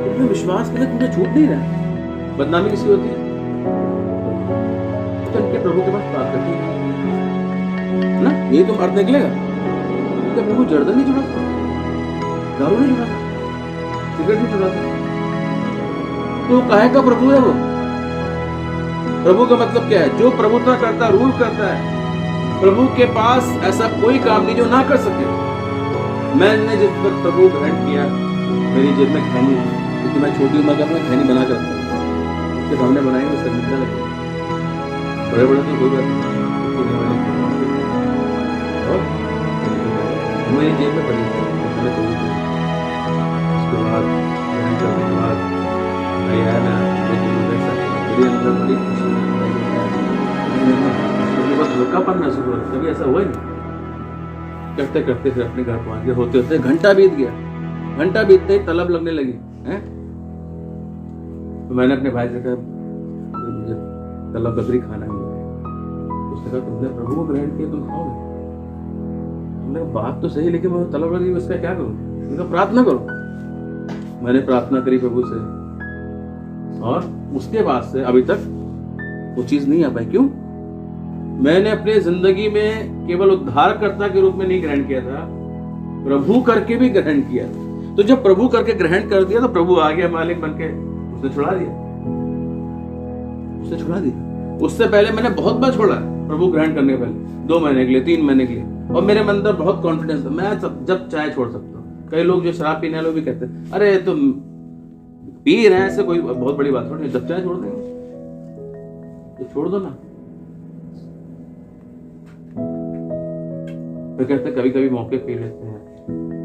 तुमने विश्वास किया, तुमने छूट नहीं रहा। बदनामी किसी होती है तो उनके प्रभु के पास प्रार्थना की ना, ये तुम अर्थ निकलेगा। उनका प्रभु जर्दा नहीं छुड़ा था, दारू नहीं छुड़ा था, सिगरेट नहीं छुड़ा था, तो काहे का प्रभु है वो? प्रभु का मतलब क्या है? जो प्रभुता करता, रूल करता है। प्रभु के पास ऐसा कोई काम नहीं जो ना कर सके। मैंने जिस वक्त प्रभु ग्रहण किया, मेरी जेब में खैनी, क्योंकि मैं छोटी उम्र का मैं खैनी बना कर उसके सामने बनाएंगे, उसका मिलता लगे बड़े बड़े तो कोई बात नहीं, और मेरी जेब में पड़ी। उसके बाद ग्रहण करने के बाद मेरे अंदर बड़ी खुशी, बस धोखापन महसूस हो रहा। कभी ऐसा हुआ नहीं? करते करते फिर अपने घर पहुंच गए, होते होते घंटा बीत गया। घंटा बीतते ही तलब लगने लगी है। तो मैंने अपने भाई से कहा मुझे तलब बकरी खाना है। उसने कहा तुमने प्रभु को ग्रहण किया, तुम खाओगे? तुमने बात तो सही, लेकिन मैं तलब लगी, उसका क्या करूं? उनका प्रार्थना करो। मैंने प्रार्थना करी प्रभु से, और उसके बाद से अभी तक वो चीज नहीं आ पाई। क्यों? मैंने अपने जिंदगी में केवल उद्धारकर्ता के रूप में नहीं ग्रहण किया था, प्रभु करके भी ग्रहण किया। तो जब प्रभु करके ग्रहण कर दिया तो प्रभु आ गया मालिक बनके, उसने छुड़ा दिया, उसने छुड़ा दिया। उससे पहले मैंने बहुत बार छोड़ा प्रभु ग्रहण करने के पहले, 2 महीने के लिए, 3 महीने के लिए, और मेरे मन अंदर बहुत कॉन्फिडेंस था, मैं जब चाहे छोड़ सकता हूँ। कई लोग जो शराब पीने वाले भी कहते हैं अरे तुम पी रहे हैं, ऐसे कोई बहुत बड़ी बात थोड़ी, जब चाहे छोड़ देंगे, तो छोड़ दो ना। फिर कहते कभी कभी मौके पी लेते हैं,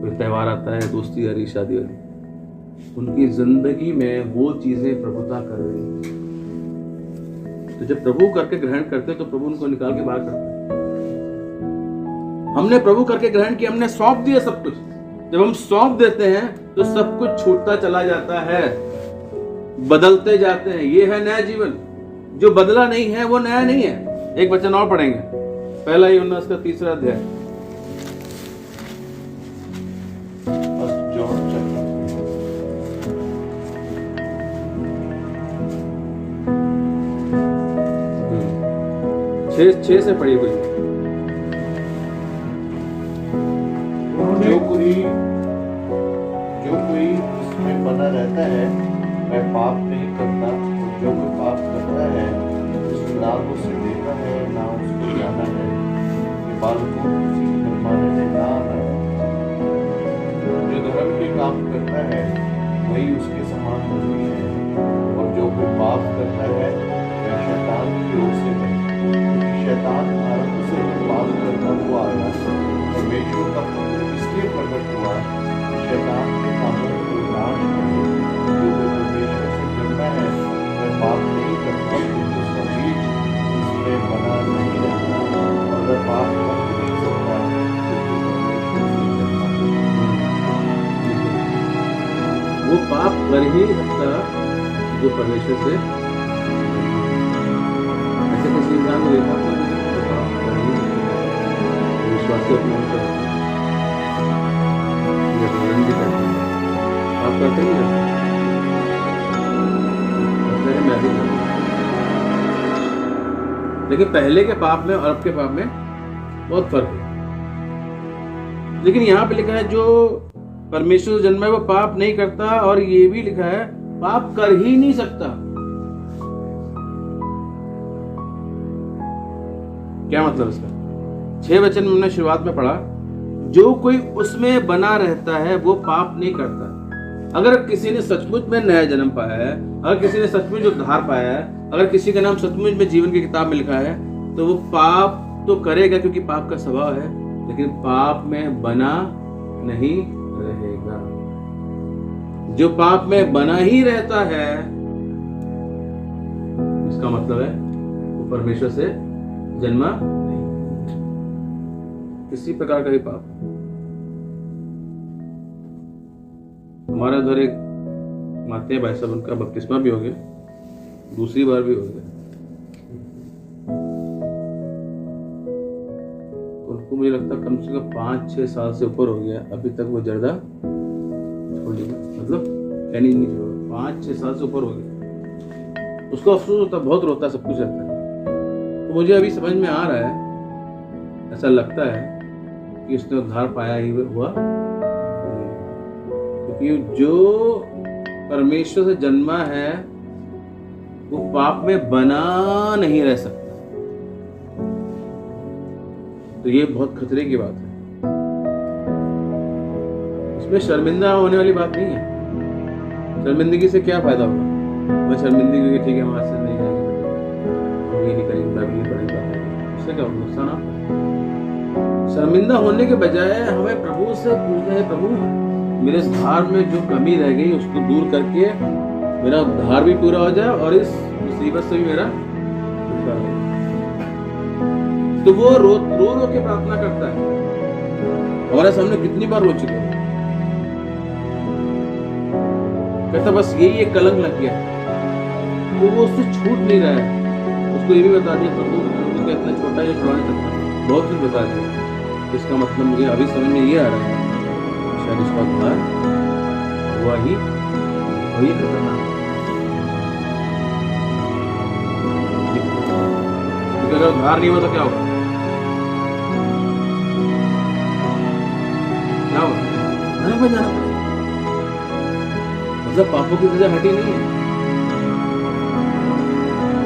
कोई त्यौहार आता है, दोस्ती यारी, शादी वाली, उनकी जिंदगी में वो चीजें प्रभुता कर रही है। तो जब प्रभु करके ग्रहण करते तो प्रभु उनको निकाल के बाहर करते। हमने प्रभु करके ग्रहण किया, हमने सौंप दिया सब कुछ। जब हम सौंप देते हैं तो सब कुछ छूटता चला जाता है, बदलते जाते हैं। ये है नया जीवन। जो बदला नहीं है वो नया नहीं है। एक वचन और पढ़ेंगे, पहला यूहन्ना उसका 3 अध्याय। फर्स्ट जॉन चैप्टर 6 से पढ़िए कोई। जो कोई उसमें बना रहता है वह पाप नहीं करता, और जो कोई पाप करता है उसने ना उसे देखा है ना उसको जाना है कि बालकों को किसी की मनमाने में ना आना है। जो धर्म के काम करता है वही उसके समान नहीं है, और जो कोई पाप करता है वह शैतान की ओर से है, क्योंकि शैतान आरंभ से ही पाप करता हुआ आया। परमेश्वर का पुत्र इसलिए प्रकट हुआ शैतान के कामों को नाश करे। जो कोई परमेश्वर से जन्मा है वह पाप नहीं करता, क्योंकि उसका बीज उसमें बना नहीं रहता, और वह पाप कर भी नहीं सकता, क्योंकि परमेश्वर से जन्मा है। वो पाप कर ही नहीं सकता जो परमेश्वर से ऐसे किसी इंसान को देखा तो पाप कर ही नहीं सकता। विश्वासी अपने ऊपर पालन भी करते हैं, आप करते नहीं करते हैं, मैं भी करता हूं। लेकिन पहले के पाप में और अब के पाप में बहुत फर्क है। लेकिन यहाँ पे लिखा है जो परमेश्वर से जन्मा है वो पाप नहीं करता, और ये भी लिखा है पाप कर ही नहीं सकता। क्या मतलब इसका? 6 वचन में हमने शुरुआत में पढ़ा, जो कोई उसमें बना रहता है वो पाप नहीं करता। अगर किसी ने सचमुच में नया जन्म पाया है, अगर किसी ने सचमुच उद्धार पाया है, अगर किसी का नाम सचमुच में जीवन की किताब में लिखा है, तो वो पाप तो करेगा क्योंकि पाप का स्वभाव है, लेकिन पाप में बना नहीं रहेगा। जो पाप में बना ही रहता है, इसका मतलब है वो परमेश्वर से जन्मा नहीं, किसी प्रकार का भी पाप। हमारे उधर एक माते हैं भाई साहब, उनका बपतिस्मा भी हो गया, दूसरी बार भी हो गया। उनको मुझे लगता है कम से कम 5-6 साल से ऊपर हो गया, अभी तक वो जर्दा छोड़ी, मतलब कहनी नहीं छोड़ा, 5-6 साल से ऊपर हो गया। उसको अफसोस होता, बहुत रोता है, सब कुछ रहता है। तो मुझे अभी समझ में आ रहा है, ऐसा लगता है कि उसने उद्धार पाया ही हुआ, क्योंकि जो परमेश्वर से जन्मा है वो पाप में बना नहीं रह सकता। तो ये बहुत खतरे की बात है। इसमें शर्मिंदा होने वाली बात नहीं है। शर्मिंदगी से क्या फायदा होगा? मैं शर्मिंदगी होगी, ठीक है हमारे से नहीं जाएगी, ये नहीं करेंगे, बाइबल नहीं पढ़ेंगे, उससे क्या नुकसान आता है? शर्मिंदा होने के बजाय हमें प्रभु से पूछना है, प्रभु मेरे उद्धार में जो कमी रह गई उसको दूर करके मेरा उद्धार भी पूरा हो जाए और इस मुसीबत से भी मेरा छुटकारा हो जाए। तो वो रो के प्रार्थना करता है। हमारे सामने कितनी बार रो चुके हैं, कहता बस यही एक कलंक लग गया, तो वो उससे छूट नहीं रहा है। उसको ये भी बता दिया प्रभु तो इतना छोटा है छुड़ा नहीं सकता, बहुत कुछ बता दिया। इसका मतलब मुझे अभी समझ में ये आ रहा है शायद उसका उद्धार हुआ ही वही खतरनाक। क्योंकि अगर उद्धार नहीं हुआ तो क्या होगा? क्या होगा? नरक में जाना पड़ेगा। मतलब पापों की सजा हटी नहीं है,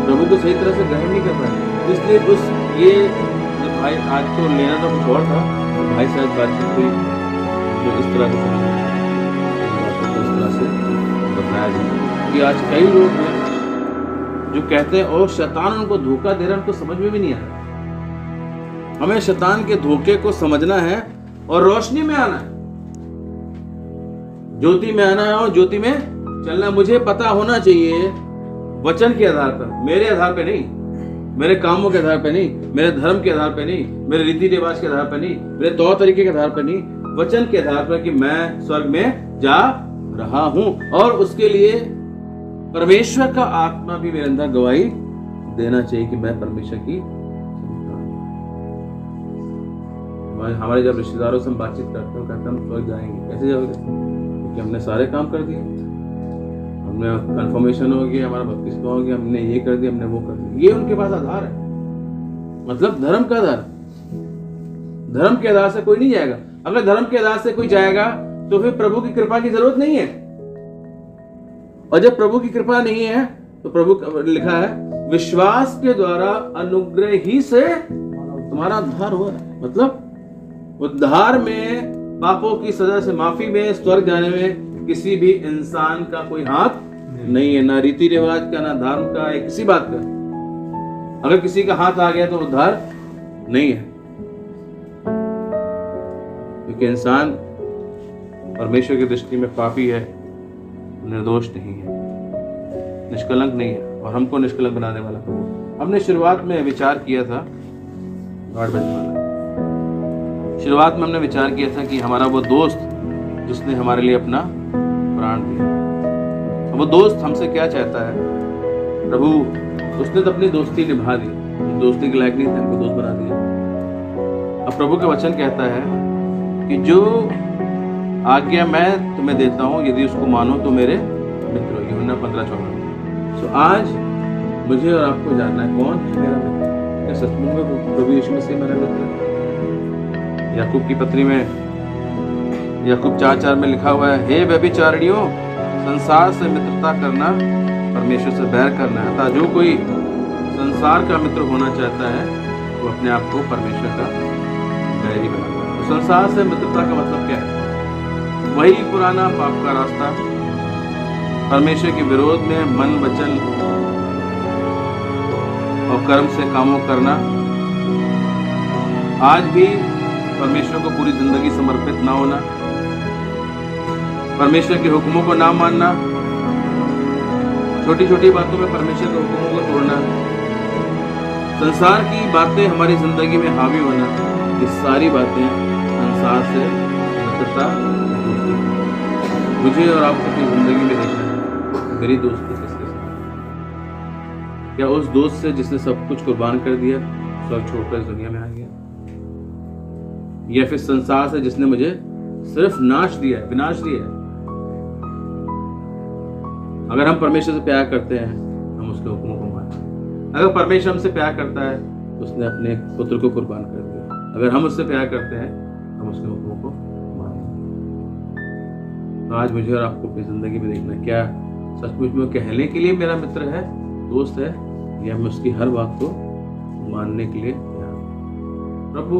प्रभु को सही तरह से ग्रहण नहीं कर पाए। इसलिए उस ये भाई आज तो लेना तो कुछ और था, तो भाई शायद बातचीत हुई जो इस तरह से इस तरह से बताया जाए कि आज कई लोग हैं जो कहते हैं और शैतान उनको धोखा दे रहा है, उनको समझ में भी नहीं आ रहा। हमें शैतान के धोखे को समझना है और रोशनी में आना है, ज्योति में आना है और ज्योति में चलना। मुझे पता होना चाहिए वचन के आधार पर, मेरे आधार पर नहीं, मेरे कामों के आधार पर नहीं, मेरे धर्म के आधार पर नहीं, मेरे रीति रिवाज के आधार पर नहीं, मेरे तौर तरीके के आधार पर नहीं, वचन के आधार पर कि मैं स्वर्ग में जा रहा हूं। और उसके लिए परमेश्वर का आत्मा भी मेरे अंदर गवाही देना चाहिए कि मैं परमेश्वर की हमारे जब रिश्तेदारों से हम बातचीत करते हैं, कहते हैं हम स्वर्ग जाएंगे। कैसे जाओगे? क्योंकि हमने सारे काम कर दिए, हमने कन्फर्मेशन हो गया, हमारा बपतिस्मा हो गया, हमने ये कर दिया, हमने वो कर दिया। ये उनके पास आधार है, मतलब धर्म का आधार। धर्म के आधार से कोई नहीं जाएगा। अगर धर्म के आधार से कोई जाएगा तो फिर प्रभु की कृपा की जरूरत नहीं है। और जब प्रभु की कृपा नहीं है तो प्रभु लिखा है विश्वास के द्वारा अनुग्रह ही से तुम्हारा उद्धार हुआ है। मतलब उद्धार में, पापों की सजा से माफी में, स्वर्ग जाने में किसी भी इंसान का कोई हाथ नहीं है, ना रीति रिवाज का, ना धर्म का, या किसी बात का। अगर किसी का हाथ आ गया तो उद्धार नहीं है, क्योंकि इंसान परमेश्वर की दृष्टि में पापी है, निर्दोष नहीं है, निष्कलंक नहीं है, और हमको निष्कलंक बनाने वाला प्रभु। हमने शुरुआत में विचार किया था, शुरुआत में हमने विचार किया था कि हमारा वो दोस्त जिसने हमारे लिए अपना प्राण दिया, वो दोस्त हमसे क्या चाहता है? प्रभु उसने तो अपनी दोस्ती निभा दी, दोस्ती के लायक नहीं थे, हमको दोस्त बना दिया। अब प्रभु का वचन कहता है कि जो आज्ञा मैं तुम्हें देता हूं यदि उसको मानो तो मेरे मित्र हो। यूहन्ना 15:14। तो आज मुझे और आपको जानना है कौन है मेरा मित्र। क्या सचमुच में प्रभु यीशु मसीह मेरा मित्र है? याकूब की पत्री में, याकूब 4:4 में लिखा हुआ है, हे व्यभिचारिणियों, संसार से मित्रता करना परमेश्वर से बैर करना है। अतः जो कोई संसार का मित्र होना चाहता है वो अपने आप को परमेश्वर का बैरी बनाता है। तो संसार से मित्रता का मतलब क्या है? वही पुराना पाप का रास्ता, परमेश्वर के विरोध में मन, वचन और कर्म से कामों करना। आज भी परमेश्वर को पूरी जिंदगी समर्पित ना होना, परमेश्वर के हुक्मों को ना मानना, छोटी छोटी बातों में परमेश्वर के हुक्मों को तोड़ना, संसार की बातें हमारी जिंदगी में हावी होना, ये सारी बातें संसार से मित्रता। मुझे और आपको अपनी जिंदगी में देखना है मेरी दोस्ती किसके साथ? क्या उस दोस्त से जिसने सब कुछ कुर्बान कर दिया, सब छोड़कर इस दुनिया में आ गया, या फिर संसार से जिसने मुझे सिर्फ नाश दिया है, विनाश दिया है? अगर हम परमेश्वर से प्यार करते हैं हम उसके हुक्मों को मानें। अगर परमेश्वर हमसे प्यार करता है तो उसने अपने पुत्र को कुर्बान कर दिया। अगर हम उससे प्यार करते हैं हम उसके हुक्मों को मानें। तो आज मुझे और आपको अपनी जिंदगी में देखना, क्या सचमुच में कहने के लिए मेरा मित्र है, दोस्त है, या मैं उसकी हर बात को मानने के लिए तैयार हूं? प्रभु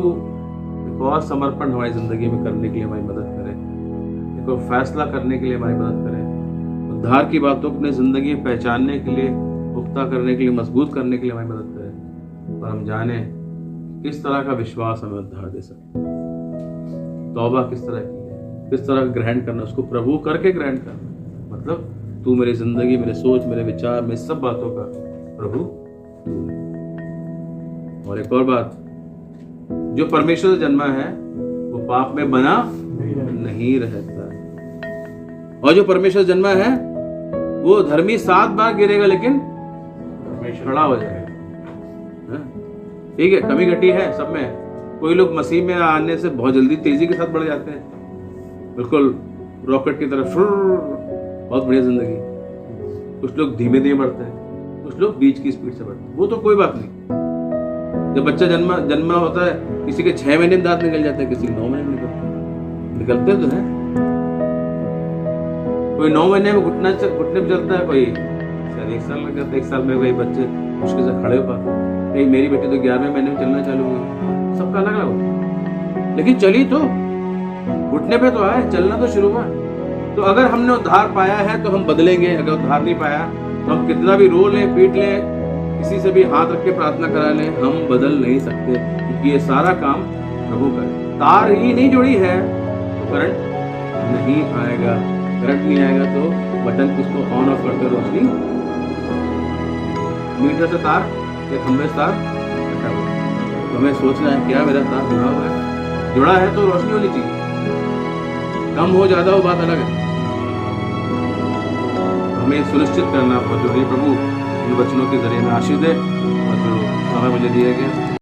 एक और समर्पण हमारी जिंदगी में करने के लिए हमारी मदद करें, एक और फैसला करने के लिए हमारी मदद करें, उद्धार की बातों को अपनी जिंदगी में पहचानने के लिए, पुख्ता करने के लिए, मजबूत करने के लिए हमारी मदद करें, और हम जाने किस तरह का विश्वास हमें उद्धार दे सकता है। तौबा किस तरह की है, किस तरह का ग्रहण करना, उसको प्रभु करके ग्रहण करना। मतलब तू मेरी जिंदगी, मेरे सोच, मेरे विचार, मेरे सब बातों का प्रभु तू है। और एक और बात, जो परमेश्वर से जन्मा है वो पाप में बना नहीं रहता, और जो परमेश्वर जन्मा है वो धर्मी 7 बार गिरेगा लेकिन खड़ा हो जाएगा। ठीक है, कमी घटी है सब में। कोई लोग मसीह में आने से बहुत जल्दी तेजी के साथ बढ़ जाते हैं, बिल्कुल रॉकेट की तरफ, बहुत बढ़िया जिंदगी। कुछ लोग धीमे धीमे बढ़ते हैं, कुछ लोग बीच की स्पीड से बढ़ते हैं। वो तो कोई बात नहीं। जब बच्चा जन्मा होता है, किसी के 6 महीने में दांत निकल जाते हैं, किसी के 9 महीने में निकलते तो हैं। कोई 9 महीने में घुटने पे चलता है, कोई शायद 1 साल लग जाता है। 1 साल में कोई बच्चे मुश्किल से खड़े हो पाते हैं। कहीं मेरी बेटी तो 11वें महीने में चलना चालू हुई। सबका अलग अलग होता, लेकिन चली तो, घुटने पे तो आए, चलना तो शुरू हुआ। तो अगर हमने उद्धार पाया है तो हम बदलेंगे। अगर उद्धार नहीं पाया तो हम कितना भी रो लें, पीट लें, किसी से भी हाथ रख के प्रार्थना करा लें, हम बदल नहीं सकते, क्योंकि ये सारा काम प्रभु का है। तार ही नहीं जुड़ी है तो करंट नहीं आएगा। करंट नहीं आएगा तो बटन किसको ऑन ऑफ करते रोशनी, मीटर से तार या खंभे से तार कटा हुआ। तो हमें सोचना है क्या मेरा तार जुड़ा हुआ है? जुड़ा है तो रोशनी होनी चाहिए। कम हो ज्यादा हो बात अलग है। हमें सुनिश्चित करना बहुत जरूरी है। प्रभु इन वचनों के जरिए में आशीष दे, और जो समय मुझे दिए गए